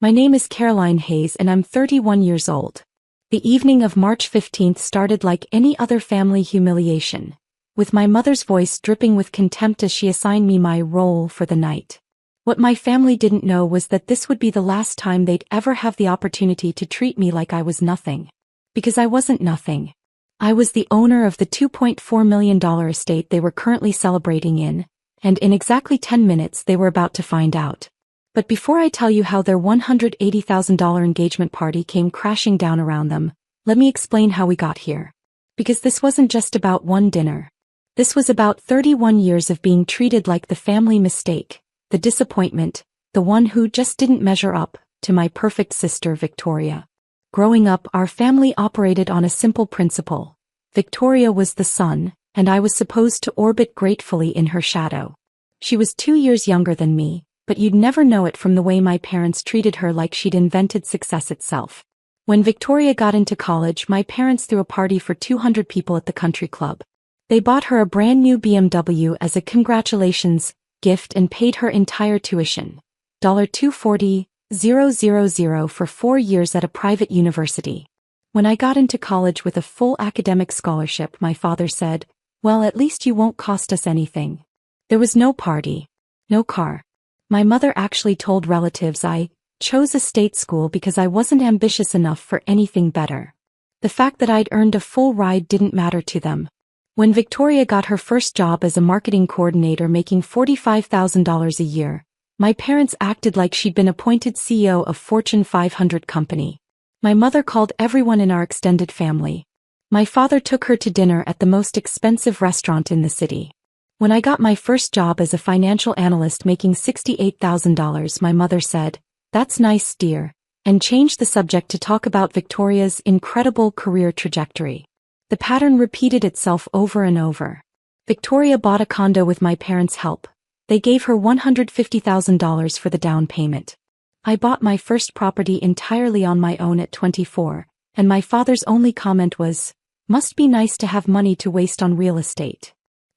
My name is Caroline Hayes and I'm 31 years old. The evening of March 15th started like any other family humiliation, with my mother's voice dripping with contempt as she assigned me my role for the night. What my family didn't know was that this would be the last time they'd ever have the opportunity to treat me like I was nothing. Because I wasn't nothing. I was the owner of the $2.4 million estate they were currently celebrating in, and in exactly 10 minutes they were about to find out. But before I tell you how their $180,000 engagement party came crashing down around them, let me explain how we got here. Because this wasn't just about one dinner. This was about 31 years of being treated like the family mistake, the disappointment, the one who just didn't measure up to my perfect sister Victoria. Growing up, our family operated on a simple principle. Victoria was the sun, and I was supposed to orbit gratefully in her shadow. She was 2 years younger than me, but you'd never know it from the way my parents treated her like she'd invented success itself. When Victoria got into college, my parents threw a party for 200 people at the country club. They bought her a brand new BMW as a congratulations gift and paid her entire tuition, $240,000 for 4 years at a private university. When I got into college with a full academic scholarship, my father said, "Well, at least you won't cost us anything." There was no party, no car. My mother actually told relatives I chose a state school because I wasn't ambitious enough for anything better. The fact that I'd earned a full ride didn't matter to them. When Victoria got her first job as a marketing coordinator making $45,000 a year, my parents acted like she'd been appointed CEO of Fortune 500 company. My mother called everyone in our extended family. My father took her to dinner at the most expensive restaurant in the city. When I got my first job as a financial analyst making $68,000, my mother said, "That's nice, dear," and changed the subject to talk about Victoria's incredible career trajectory. The pattern repeated itself over and over. Victoria bought a condo with my parents' help. They gave her $150,000 for the down payment. I bought my first property entirely on my own at 24, and my father's only comment was, "Must be nice to have money to waste on real estate."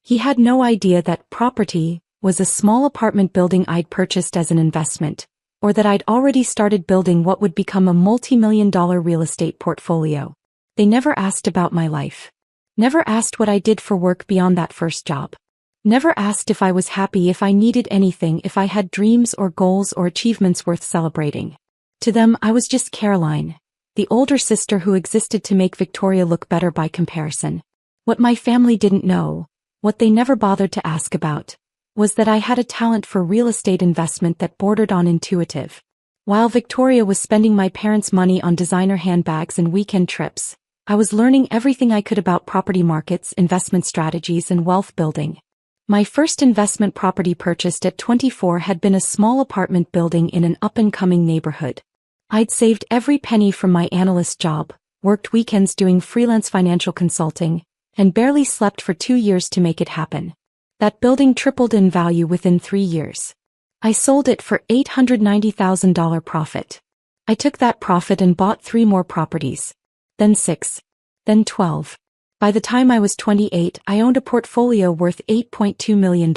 He had no idea that property was a small apartment building I'd purchased as an investment, or that I'd already started building what would become a multi-million-dollar real estate portfolio. They never asked about my life. Never asked what I did for work beyond that first job. Never asked if I was happy, if I needed anything, if I had dreams or goals or achievements worth celebrating. To them, I was just Caroline, the older sister who existed to make Victoria look better by comparison. What my family didn't know, what they never bothered to ask about, was that I had a talent for real estate investment that bordered on intuitive. While Victoria was spending my parents' money on designer handbags and weekend trips, I was learning everything I could about property markets, investment strategies, and wealth building. My first investment property purchased at 24 had been a small apartment building in an up-and-coming neighborhood. I'd saved every penny from my analyst job, worked weekends doing freelance financial consulting, and barely slept for 2 years to make it happen. That building tripled in value within 3 years. I sold it for $890,000 profit. I took that profit and bought 3 more properties. Then 6. Then 12. By the time I was 28, I owned a portfolio worth $8.2 million.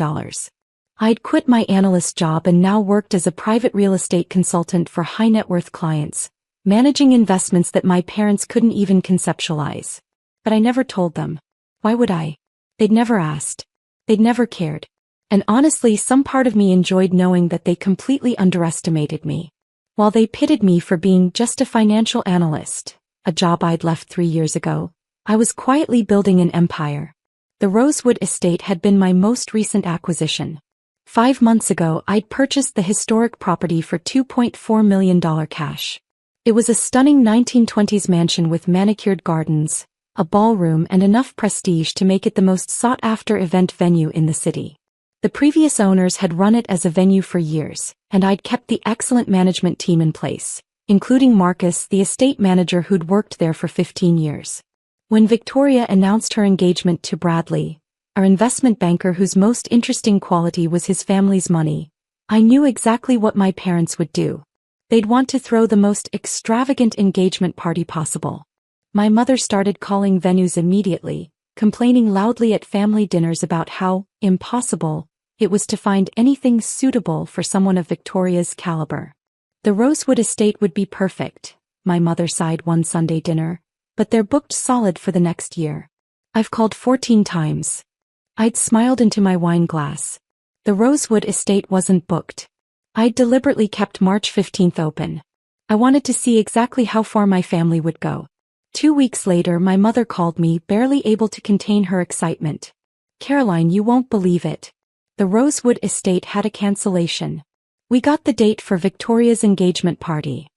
I'd quit my analyst job and now worked as a private real estate consultant for high-net-worth clients, managing investments that my parents couldn't even conceptualize. But I never told them. Why would I? They'd never asked. They'd never cared. And honestly, some part of me enjoyed knowing that they completely underestimated me. While they pitted me for being just a financial analyst, a job I'd left 3 years ago, I was quietly building an empire. The Rosewood estate had been my most recent acquisition. 5 months ago, I'd purchased the historic property for $2.4 million cash. It was a stunning 1920s mansion with manicured gardens, a ballroom, and enough prestige to make it the most sought-after event venue in the city. The previous owners had run it as a venue for years, and I'd kept the excellent management team in place, including Marcus, the estate manager who'd worked there for 15 years. When Victoria announced her engagement to Bradley, our investment banker whose most interesting quality was his family's money, I knew exactly what my parents would do. They'd want to throw the most extravagant engagement party possible. My mother started calling venues immediately, complaining loudly at family dinners about how impossible it was to find anything suitable for someone of Victoria's caliber. The Rosewood estate would be perfect, my mother sighed one Sunday dinner, but they're booked solid for the next year. I've called 14 times. I'd smiled into my wine glass. The Rosewood estate wasn't booked. I'd deliberately kept March 15th open. I wanted to see exactly how far my family would go. 2 weeks later, my mother called me, barely able to contain her excitement. Caroline, you won't believe it. The Rosewood estate had a cancellation. We got the date for Victoria's engagement party.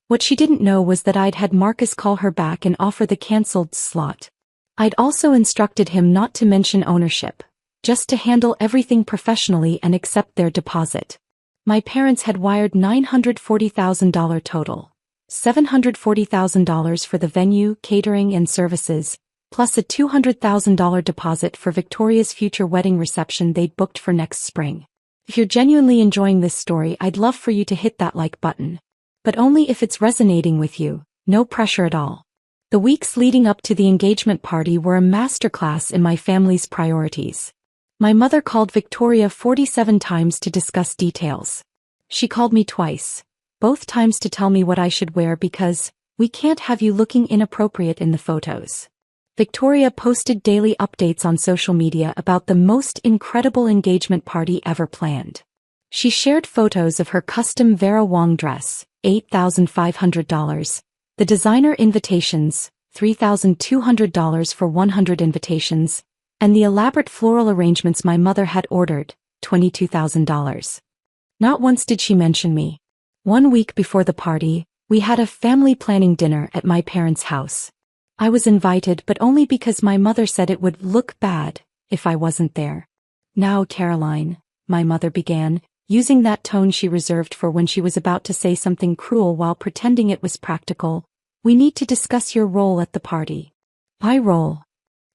What she didn't know was that I'd had Marcus call her back and offer the cancelled slot. I'd also instructed him not to mention ownership, just to handle everything professionally and accept their deposit. My parents had wired $940,000 total. $740,000 for the venue, catering and services, plus a $200,000 deposit for Victoria's future wedding reception they'd booked for next spring. If you're genuinely enjoying this story, I'd love for you to hit that like button. But only if it's resonating with you, no pressure at all. The weeks leading up to the engagement party were a masterclass in my family's priorities. My mother called Victoria 47 times to discuss details. She called me twice, both times to tell me what I should wear because we can't have you looking inappropriate in the photos. Victoria posted daily updates on social media about the most incredible engagement party ever planned. She shared photos of her custom Vera Wang dress, $8,500, the designer invitations, $3,200 for 100 invitations, and the elaborate floral arrangements my mother had ordered, $22,000. Not once did she mention me. 1 week before the party, we had a family planning dinner at my parents' house. I was invited, but only because my mother said it would look bad if I wasn't there. Now, Caroline, my mother began, using that tone she reserved for when she was about to say something cruel while pretending it was practical, we need to discuss your role at the party. My role?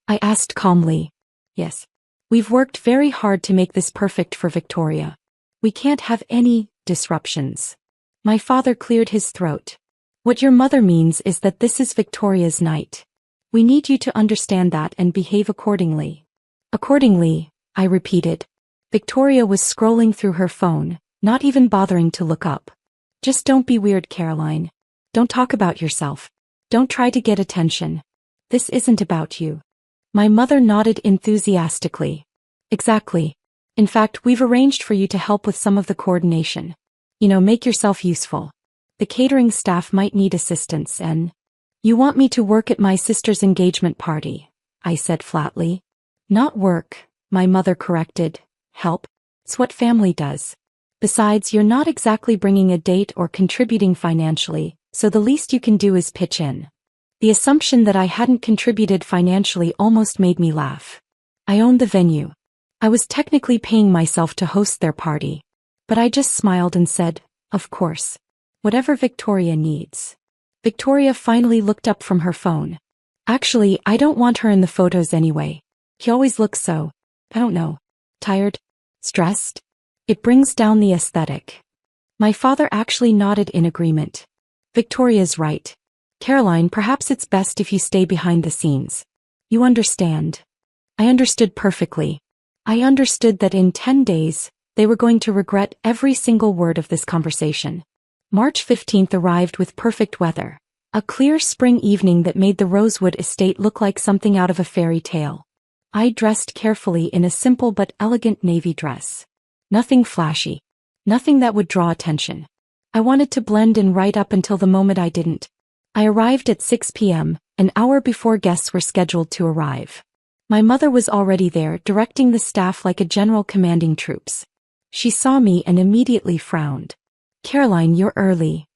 I asked calmly. Yes. We've worked very hard to make this perfect for Victoria. We can't have any disruptions. My father cleared his throat. What your mother means is that this is Victoria's night. We need you to understand that and behave accordingly. Accordingly, I repeated. Victoria was scrolling through her phone, not even bothering to look up. Just don't be weird, Caroline. Don't talk about yourself. Don't try to get attention. This isn't about you. My mother nodded enthusiastically. Exactly. In fact, we've arranged for you to help with some of the coordination. Make yourself useful. The catering staff might need assistance and... You want me to work at my sister's engagement party, I said flatly. Not work, my mother corrected. Help. It's what family does. Besides, you're not exactly bringing a date or contributing financially, so the least you can do is pitch in. The assumption that I hadn't contributed financially almost made me laugh. I owned the venue. I was technically paying myself to host their party. But I just smiled and said, of course. Whatever Victoria needs. Victoria finally looked up from her phone. Actually, I don't want her in the photos anyway. He always looks so, I don't know, tired, stressed. It brings down the aesthetic. My father actually nodded in agreement. Victoria's right. Caroline, perhaps it's best if you stay behind the scenes. You understand. I understood perfectly. I understood that in 10 days, they were going to regret every single word of this conversation. March 15th arrived with perfect weather. A clear spring evening that made the Rosewood estate look like something out of a fairy tale. I dressed carefully in a simple but elegant navy dress. Nothing flashy. Nothing that would draw attention. I wanted to blend in right up until the moment I didn't. I arrived at 6 p.m., an hour before guests were scheduled to arrive. My mother was already there, directing the staff like a general commanding troops. She saw me and immediately frowned. Caroline, you're early.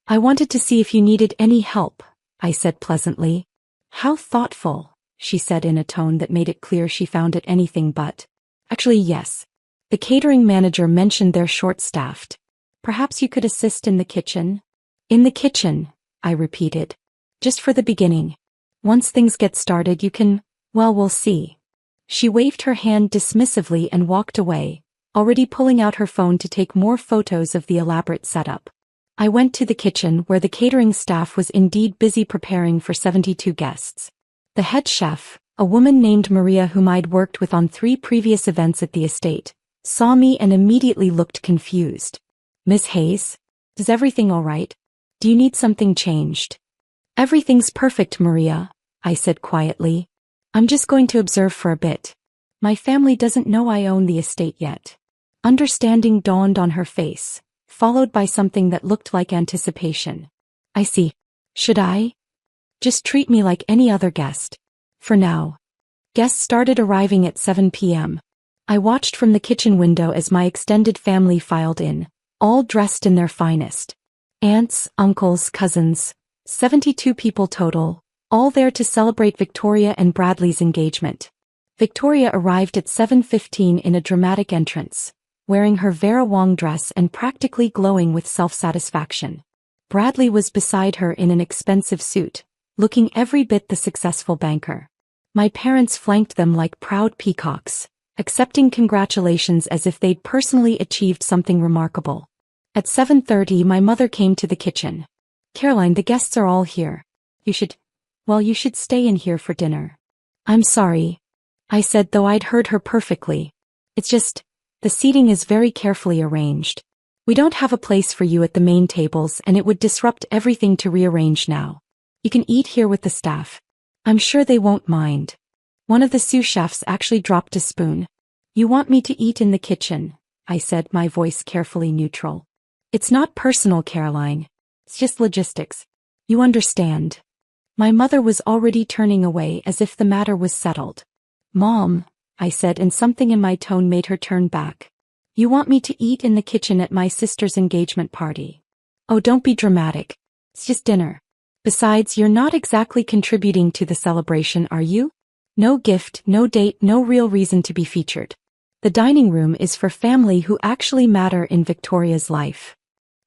I wanted to see if you needed any help, I said pleasantly. How thoughtful, she said in a tone that made it clear she found it anything but. Actually, yes. The catering manager mentioned they're short-staffed. Perhaps you could assist in the kitchen? In the kitchen, I repeated. Just for the beginning. Once things get started, you can, well, we'll see. She waved her hand dismissively and walked away, already pulling out her phone to take more photos of the elaborate setup. I went to the kitchen where the catering staff was indeed busy preparing for 72 guests. The head chef, a woman named Maria whom I'd worked with on 3 previous events at the estate, saw me and immediately looked confused. Miss Hayes? Is everything all right? Do you need something changed? Everything's perfect, Maria, I said quietly. I'm just going to observe for a bit. My family doesn't know I own the estate yet. Understanding dawned on her face, followed by something that looked like anticipation. I see. Should I? Just treat me like any other guest. For now. Guests started arriving at 7 p.m. I watched from the kitchen window as my extended family filed in, all dressed in their finest. Aunts, uncles, cousins, 72 people total, all there to celebrate Victoria and Bradley's engagement. Victoria arrived at 7:15 in a dramatic entrance, wearing her Vera Wang dress and practically glowing with self-satisfaction. Bradley was beside her in an expensive suit, looking every bit the successful banker. My parents flanked them like proud peacocks, accepting congratulations as if they'd personally achieved something remarkable. At 7:30 my mother came to the kitchen. Caroline, the guests are all here. You should stay in here for dinner. I'm sorry, I said, though I'd heard her perfectly. It's just, the seating is very carefully arranged. We don't have a place for you at the main tables and it would disrupt everything to rearrange now. You can eat here with the staff. I'm sure they won't mind. One of the sous chefs actually dropped a spoon. You want me to eat in the kitchen, I said, my voice carefully neutral. It's not personal, Caroline. It's just logistics. You understand. My mother was already turning away as if the matter was settled. Mom, I said, and something in my tone made her turn back. You want me to eat in the kitchen at my sister's engagement party? Oh, don't be dramatic. It's just dinner. Besides, you're not exactly contributing to the celebration, are you? No gift, no date, no real reason to be featured. The dining room is for family who actually matter in Victoria's life.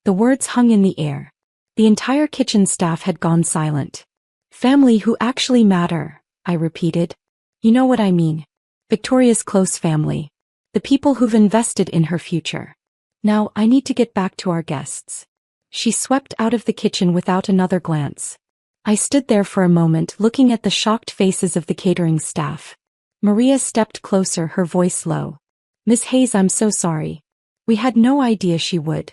The words hung in the air. The entire kitchen staff had gone silent. Family who actually matter, I repeated. You know what I mean. Victoria's close family. The people who've invested in her future. Now, I need to get back to our guests. She swept out of the kitchen without another glance. I stood there for a moment looking at the shocked faces of the catering staff. Maria stepped closer, her voice low. Miss Hayes, I'm so sorry. We had no idea she would.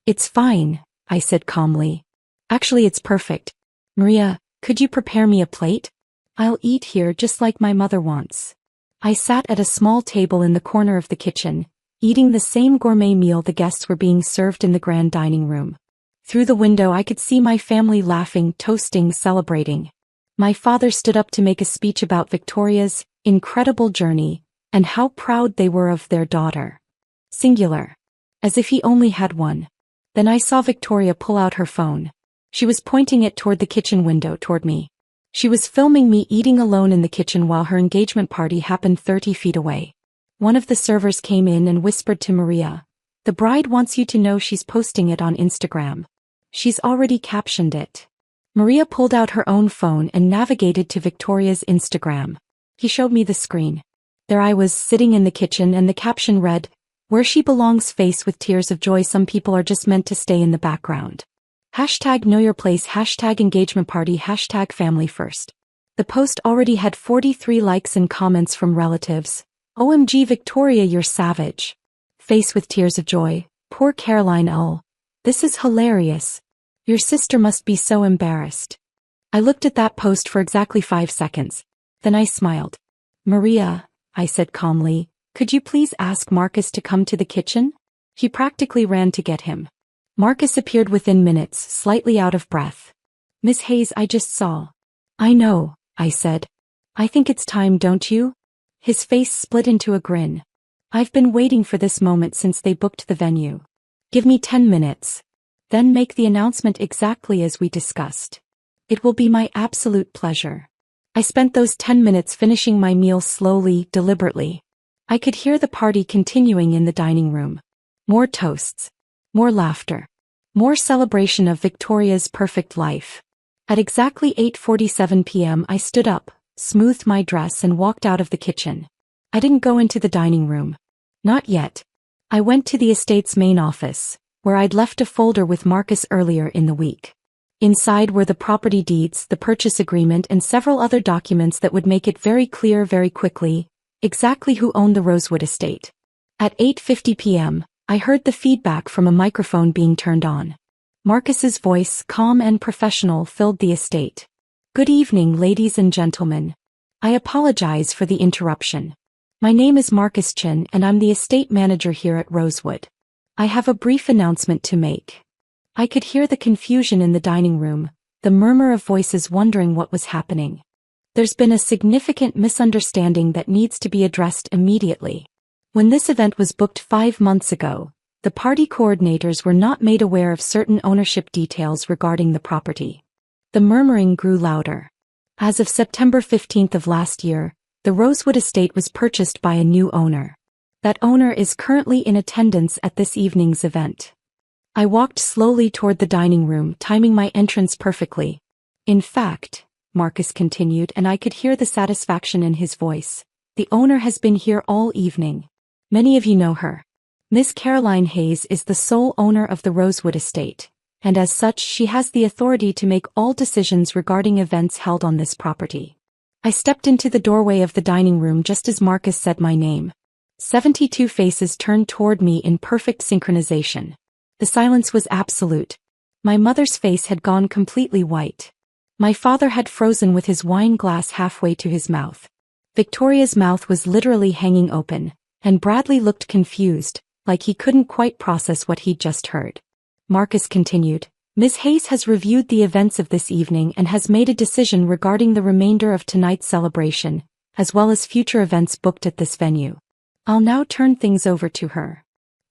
It's fine, I said calmly. Actually, it's perfect. Maria, could you prepare me a plate? I'll eat here just like my mother wants. I sat at a small table in the corner of the kitchen, eating the same gourmet meal the guests were being served in the grand dining room. Through the window I could see my family laughing, toasting, celebrating. My father stood up to make a speech about Victoria's incredible journey, and how proud they were of their daughter. Singular. As if he only had one. Then I saw Victoria pull out her phone. She was pointing it toward the kitchen window, toward me. She was filming me eating alone in the kitchen while her engagement party happened 30 feet away. One of the servers came in and whispered to Maria, "The bride wants you to know she's posting it on Instagram. She's already captioned it." Maria pulled out her own phone and navigated to Victoria's Instagram. He showed me the screen. There I was, sitting in the kitchen, and the caption read, "Where she belongs," face with tears of joy. Some people are just meant to stay in the background. Hashtag know your place, hashtag engagement party, hashtag family first. The post already had 43 likes and comments from relatives. OMG Victoria, you're savage. Face with tears of joy. Poor Caroline L. This is hilarious. Your sister must be so embarrassed. I looked at that post for exactly 5 seconds. Then I smiled. Maria, I said calmly, could you please ask Marcus to come to the kitchen? He practically ran to get him. Marcus appeared within minutes, slightly out of breath. Miss Hayes, I just saw. I know, I said. I think it's time, don't you? His face split into a grin. I've been waiting for this moment since they booked the venue. Give me 10 minutes. Then make the announcement exactly as we discussed. It will be my absolute pleasure. I spent those 10 minutes finishing my meal slowly, deliberately. I could hear the party continuing in the dining room. More toasts. More laughter. More celebration of Victoria's perfect life. At exactly 8:47 p.m. I stood up, smoothed my dress and walked out of the kitchen. I didn't go into the dining room. Not yet. I went to the estate's main office, where I'd left a folder with Marcus earlier in the week. Inside were the property deeds, the purchase agreement and several other documents that would make it very clear very quickly exactly who owned the Rosewood estate. At 8:50 p.m., I heard the feedback from a microphone being turned on. Marcus's voice, calm and professional, filled the estate. Good evening, ladies and gentlemen. I apologize for the interruption. My name is Marcus Chin and I'm the estate manager here at Rosewood. I have a brief announcement to make. I could hear the confusion in the dining room, the murmur of voices wondering what was happening. There's been a significant misunderstanding that needs to be addressed immediately. When this event was booked 5 months ago, the party coordinators were not made aware of certain ownership details regarding the property. The murmuring grew louder. As of September 15th of last year, the Rosewood estate was purchased by a new owner. That owner is currently in attendance at this evening's event. I walked slowly toward the dining room, timing my entrance perfectly. In fact, Marcus continued, and I could hear the satisfaction in his voice, the owner has been here all evening. Many of you know her. Miss Caroline Hayes is the sole owner of the Rosewood estate, and as such she has the authority to make all decisions regarding events held on this property. I stepped into the doorway of the dining room just as Marcus said my name. 72 faces turned toward me in perfect synchronization. The silence was absolute. My mother's face had gone completely white. My father had frozen with his wine glass halfway to his mouth. Victoria's mouth was literally hanging open, and Bradley looked confused, like he couldn't quite process what he'd just heard. Marcus continued, Ms. Hayes has reviewed the events of this evening and has made a decision regarding the remainder of tonight's celebration, as well as future events booked at this venue. I'll now turn things over to her.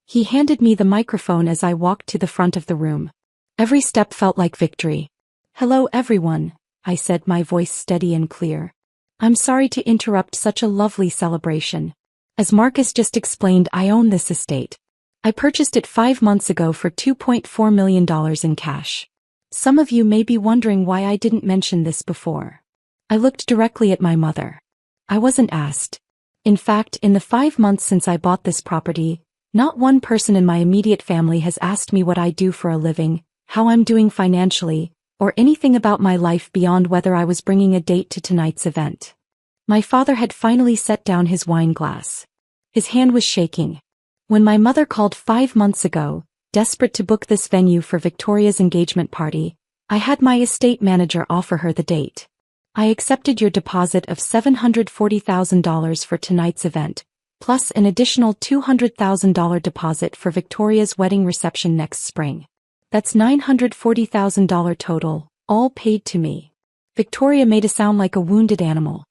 He handed me the microphone as I walked to the front of the room. Every step felt like victory. Hello everyone, I said, my voice steady and clear. I'm sorry to interrupt such a lovely celebration. As Marcus just explained, I own this estate. I purchased it 5 months ago for $2.4 million in cash. Some of you may be wondering why I didn't mention this before. I looked directly at my mother. I wasn't asked. In fact, in the 5 months since I bought this property, not one person in my immediate family has asked me what I do for a living, how I'm doing financially, or anything about my life beyond whether I was bringing a date to tonight's event. My father had finally set down his wine glass. His hand was shaking. When my mother called 5 months ago, desperate to book this venue for Victoria's engagement party, I had my estate manager offer her the date. I accepted your deposit of $740,000 for tonight's event, plus an additional $200,000 deposit for Victoria's wedding reception next spring. That's $940,000 total, all paid to me. Victoria made a sound like a wounded animal.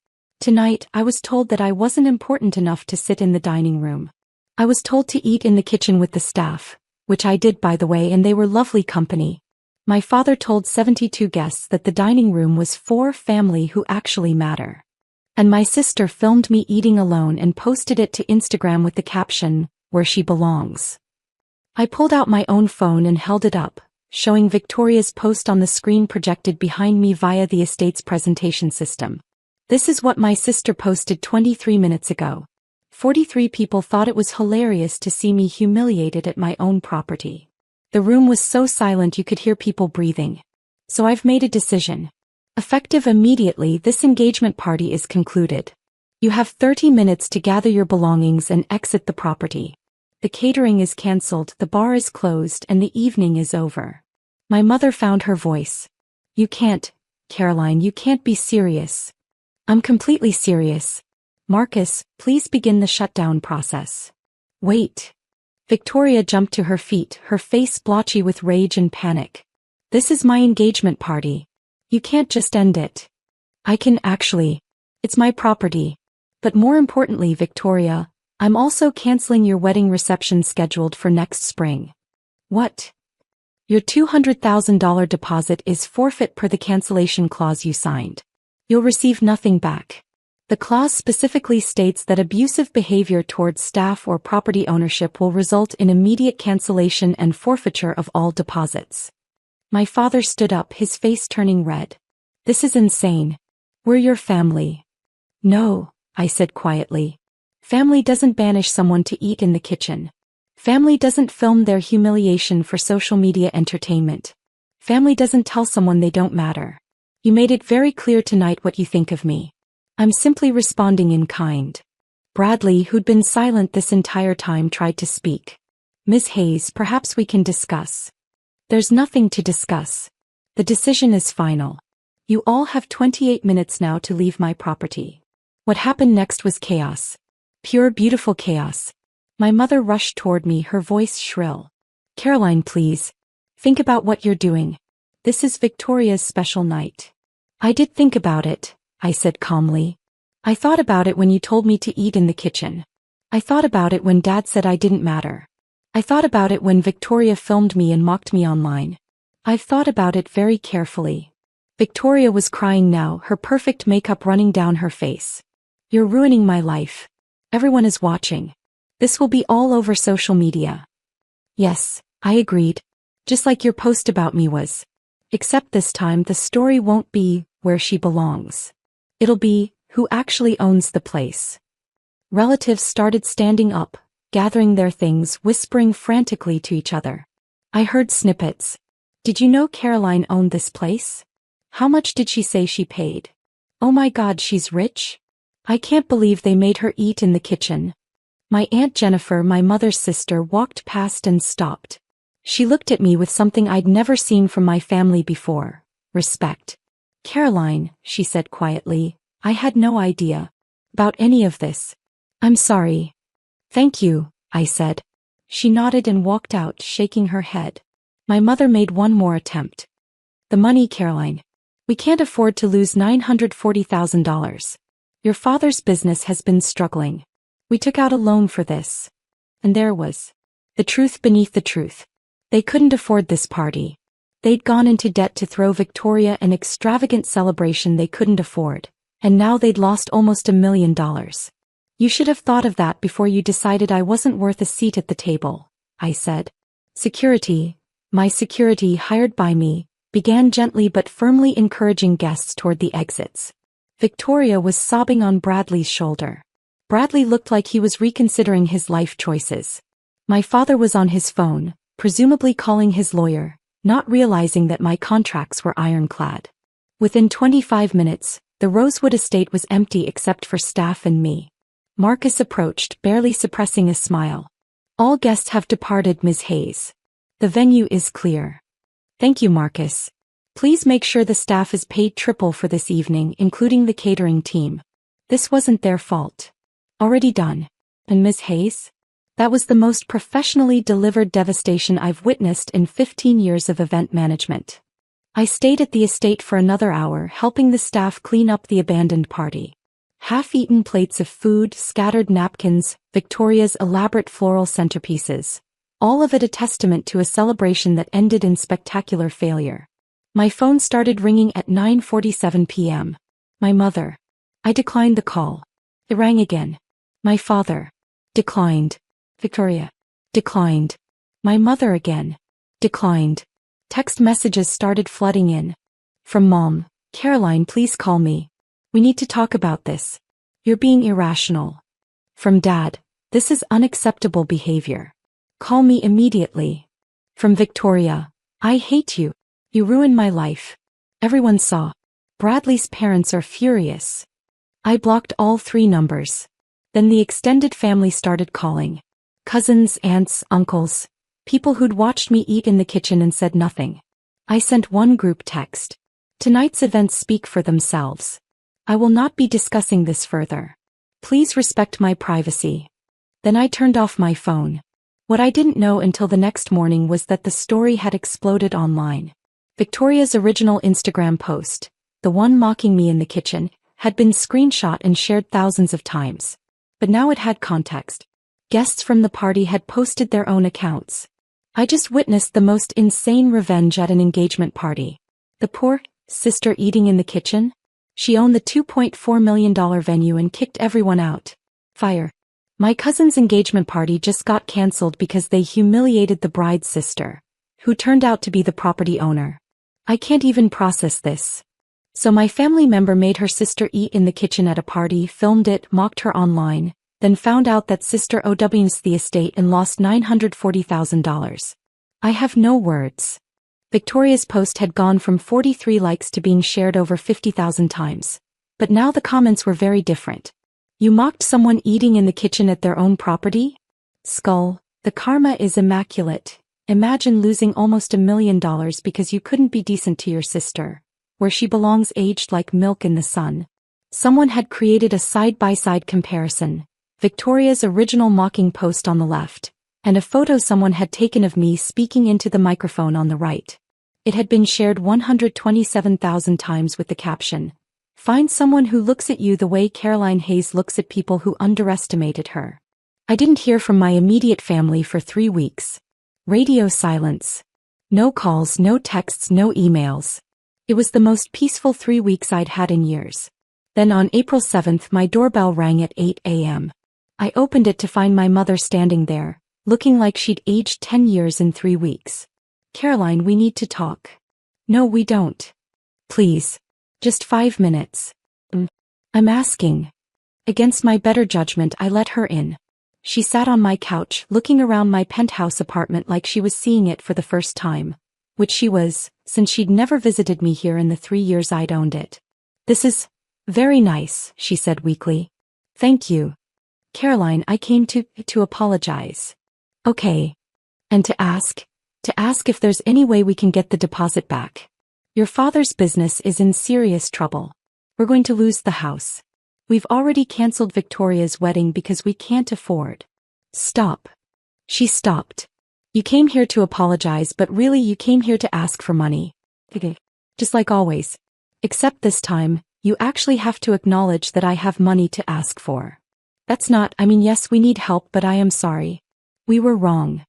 Tonight, I was told that I wasn't important enough to sit in the dining room. I was told to eat in the kitchen with the staff, which I did by the way, and they were lovely company. My father told 72 guests that the dining room was for family who actually matter. And my sister filmed me eating alone and posted it to Instagram with the caption, "Where she belongs." I pulled out my own phone and held it up, showing Victoria's post on the screen projected behind me via the estate's presentation system. This is what my sister posted 23 minutes ago. 43 people thought it was hilarious to see me humiliated at my own property. The room was so silent you could hear people breathing. So I've made a decision. Effective immediately, this engagement party is concluded. You have 30 minutes to gather your belongings and exit the property. The catering is cancelled, the bar is closed, and the evening is over. My mother found her voice. You can't, Caroline, you can't be serious. I'm completely serious. Marcus, please begin the shutdown process. Wait. Victoria jumped to her feet, her face blotchy with rage and panic. This is my engagement party. You can't just end it. I can actually. It's my property. But more importantly, Victoria, I'm also canceling your wedding reception scheduled for next spring. What? Your $200,000 deposit is forfeit per the cancellation clause you signed. You'll receive nothing back. The clause specifically states that abusive behavior towards staff or property ownership will result in immediate cancellation and forfeiture of all deposits. My father stood up, his face turning red. This is insane. We're your family. No, I said quietly. Family doesn't banish someone to eat in the kitchen. Family doesn't film their humiliation for social media entertainment. Family doesn't tell someone they don't matter. You made it very clear tonight what you think of me. I'm simply responding in kind. Bradley, who'd been silent this entire time, tried to speak. Ms. Hayes, perhaps we can discuss. There's nothing to discuss. The decision is final. You all have 28 minutes now to leave my property. What happened next was chaos. Pure beautiful chaos. My mother rushed toward me, her voice shrill. Caroline, please. Think about what you're doing. This is Victoria's special night. I did think about it, I said calmly. I thought about it when you told me to eat in the kitchen. I thought about it when Dad said I didn't matter. I thought about it when Victoria filmed me and mocked me online. I've thought about it very carefully. Victoria was crying now, her perfect makeup running down her face. You're ruining my life. Everyone is watching. This will be all over social media. Yes, I agreed. Just like your post about me was. Except this time the story won't be where she belongs. It'll be who actually owns the place. Relatives started standing up, gathering their things, whispering frantically to each other. I heard snippets. Did you know Caroline owned this place? How much did she say she paid? Oh my God, she's rich? I can't believe they made her eat in the kitchen. My Aunt Jennifer, my mother's sister, walked past and stopped. She looked at me with something I'd never seen from my family before. Respect. Caroline, she said quietly, I had no idea about any of this. I'm sorry. Thank you, I said. She nodded and walked out, shaking her head. My mother made one more attempt. The money, Caroline. We can't afford to lose $940,000. Your father's business has been struggling. We took out a loan for this. And there was the truth beneath the truth. They couldn't afford this party. They'd gone into debt to throw Victoria an extravagant celebration they couldn't afford, and now they'd lost almost $1 million. You should have thought of that before you decided I wasn't worth a seat at the table, I said. Security, my security hired by me, began gently but firmly encouraging guests toward the exits. Victoria was sobbing on Bradley's shoulder. Bradley looked like he was reconsidering his life choices. My father was on his phone, presumably calling his lawyer, not realizing that my contracts were ironclad. Within 25 minutes, the Rosewood estate was empty except for staff and me. Marcus approached, barely suppressing a smile. All guests have departed, Ms. Hayes. The venue is clear. Thank you, Marcus. Please make sure the staff is paid triple for this evening, including the catering team. This wasn't their fault. Already done. And Ms. Hayes? That was the most professionally delivered devastation I've witnessed in 15 years of event management. I stayed at the estate for another hour, helping the staff clean up the abandoned party. Half-eaten plates of food, scattered napkins, Victoria's elaborate floral centerpieces. All of it a testament to a celebration that ended in spectacular failure. My phone started ringing at 9:47 p.m. My mother. I declined the call. It rang again. My father. Declined. Victoria. Declined. My mother again. Declined. Text messages started flooding in. From Mom. Caroline, please call me. We need to talk about this. You're being irrational. From Dad. This is unacceptable behavior. Call me immediately. From Victoria. I hate you. You ruined my life. Everyone saw. Bradley's parents are furious. I blocked all 3 numbers. Then the extended family started calling. Cousins, aunts, uncles. People who'd watched me eat in the kitchen and said nothing. I sent one group text. Tonight's events speak for themselves. I will not be discussing this further. Please respect my privacy. Then I turned off my phone. What I didn't know until the next morning was that the story had exploded online. Victoria's original Instagram post, the one mocking me in the kitchen, had been screenshot and shared thousands of times. But now it had context. Guests from the party had posted their own accounts. I just witnessed the most insane revenge at an engagement party. The poor sister eating in the kitchen? She owned the $2.4 million venue and kicked everyone out. Fire. My cousin's engagement party just got cancelled because they humiliated the bride's sister, who turned out to be the property owner. I can't even process this. So my family member made her sister eat in the kitchen at a party, filmed it, mocked her online, then found out that sister OW's the estate and lost $940,000. I have no words. Victoria's post had gone from 43 likes to being shared over 50,000 times. But now the comments were very different. You mocked someone eating in the kitchen at their own property? Skull, the karma is immaculate. Imagine losing almost $1 million because you couldn't be decent to your sister. Where she belongs, aged like milk in the sun. Someone had created a side-by-side comparison. Victoria's original mocking post on the left, and a photo someone had taken of me speaking into the microphone on the right. It had been shared 127,000 times with the caption, "Find someone who looks at you the way Caroline Hayes looks at people who underestimated her." I didn't hear from my immediate family for 3 weeks. Radio silence. No calls, no texts, no emails. It was the most peaceful 3 weeks I'd had in years. Then on April 7th my doorbell rang at 8 a.m. I opened it to find my mother standing there, looking like she'd aged 10 years in 3 weeks. "Caroline, we need to talk." "No, we don't. Please. Just 5 minutes." "I'm asking." Against my better judgment I let her in. She sat on my couch, looking around my penthouse apartment like she was seeing it for the first time. Which she was, since she'd never visited me here in the 3 years I'd owned it. "This is very nice," she said weakly. "Thank you. Caroline, I came to apologize." "Okay. And to ask if there's any way we can get the deposit back. Your father's business is in serious trouble. We're going to lose the house. We've already canceled Victoria's wedding because we can't afford." "Stop." She stopped. "You came here to apologize, but really you came here to ask for money. Okay. Just like always. Except this time, you actually have to acknowledge that I have money to ask for. Yes, we need help, but I am sorry. We were wrong."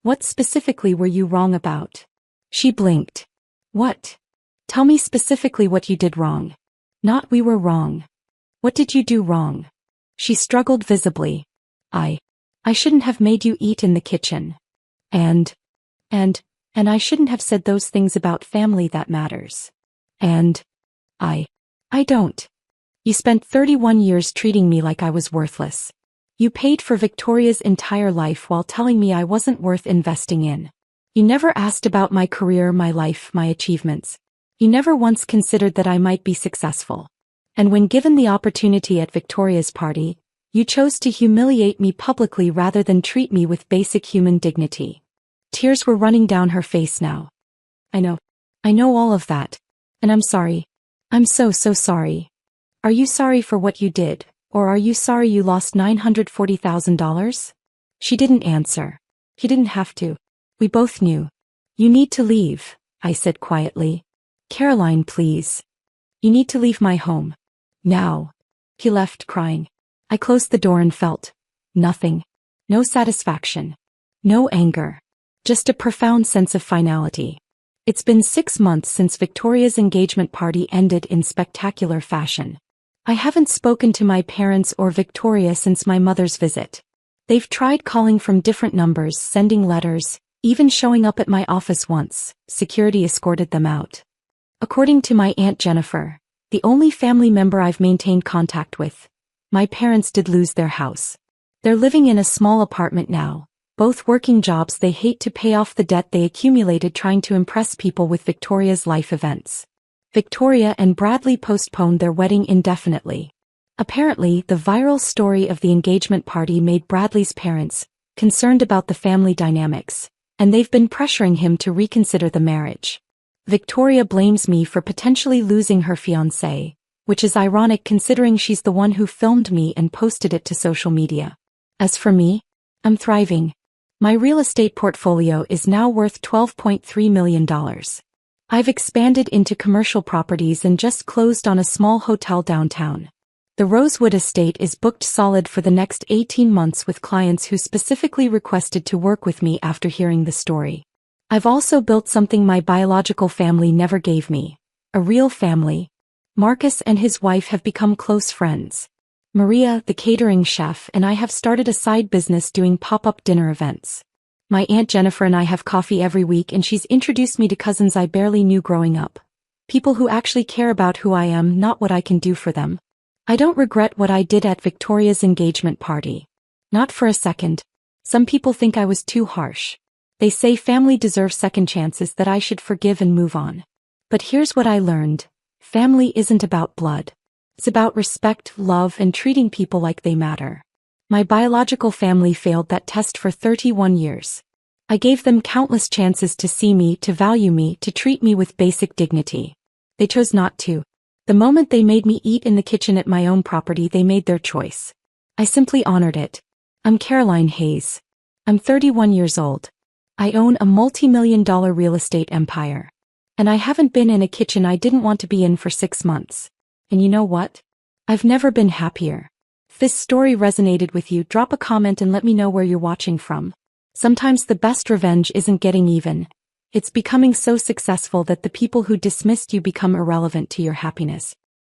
"What specifically were you wrong about?" She blinked. "What? Tell me specifically what you did wrong." "Not we were wrong. What did you do wrong?" She struggled visibly. I shouldn't have made you eat in the kitchen. And I shouldn't have said those things about family that matters. And I don't. You spent 31 years treating me like I was worthless. You paid for Victoria's entire life while telling me I wasn't worth investing in. You never asked about my career, my life, my achievements. You never once considered that I might be successful. And when given the opportunity at Victoria's party, you chose to humiliate me publicly rather than treat me with basic human dignity. Tears were running down her face now. I know all of that. And I'm sorry. I'm so sorry. Are you sorry for what you did, or are you sorry you lost $940,000? She didn't answer. He didn't have to. We both knew. You need to leave, I said quietly. Caroline, please. You need to leave my home. Now. He left crying. I closed the door and felt nothing. No satisfaction. No anger. Just a profound sense of finality. It's been 6 months since Victoria's engagement party ended in spectacular fashion. I haven't spoken to my parents or Victoria since my mother's visit. They've tried calling from different numbers, sending letters, even showing up at my office once. Security escorted them out. According to my Aunt Jennifer, the only family member I've maintained contact with, my parents did lose their house. They're living in a small apartment now, both working jobs they hate to pay off the debt they accumulated trying to impress people with Victoria's life events. Victoria and Bradley postponed their wedding indefinitely. Apparently, the viral story of the engagement party made Bradley's parents concerned about the family dynamics, and they've been pressuring him to reconsider the marriage. Victoria blames me for potentially losing her fiancé, which is ironic considering she's the one who filmed me and posted it to social media. As for me, I'm thriving. My real estate portfolio is now worth $12.3 million. I've expanded into commercial properties and just closed on a small hotel downtown. The Rosewood estate is booked solid for the next 18 months with clients who specifically requested to work with me after hearing the story. I've also built something my biological family never gave me. A real family. Marcus and his wife have become close friends. Maria, the catering chef, and I have started a side business doing pop-up dinner events. My Aunt Jennifer and I have coffee every week and she's introduced me to cousins I barely knew growing up. People who actually care about who I am, not what I can do for them. I don't regret what I did at Victoria's engagement party. Not for a second. Some people think I was too harsh. They say family deserves second chances, that I should forgive and move on. But here's what I learned. Family isn't about blood. It's about respect, love, and treating people like they matter. My biological family failed that test for 31 years. I gave them countless chances to see me, to value me, to treat me with basic dignity. They chose not to. The moment they made me eat in the kitchen at my own property, they made their choice. I simply honored it. I'm Caroline Hayes. I'm 31 years old. I own a multi-million-dollar real estate empire. And I haven't been in a kitchen I didn't want to be in for 6 months. And you know what? I've never been happier. If this story resonated with you, drop a comment and let me know where you're watching from. Sometimes the best revenge isn't getting even. It's becoming so successful that the people who dismissed you become irrelevant to your happiness.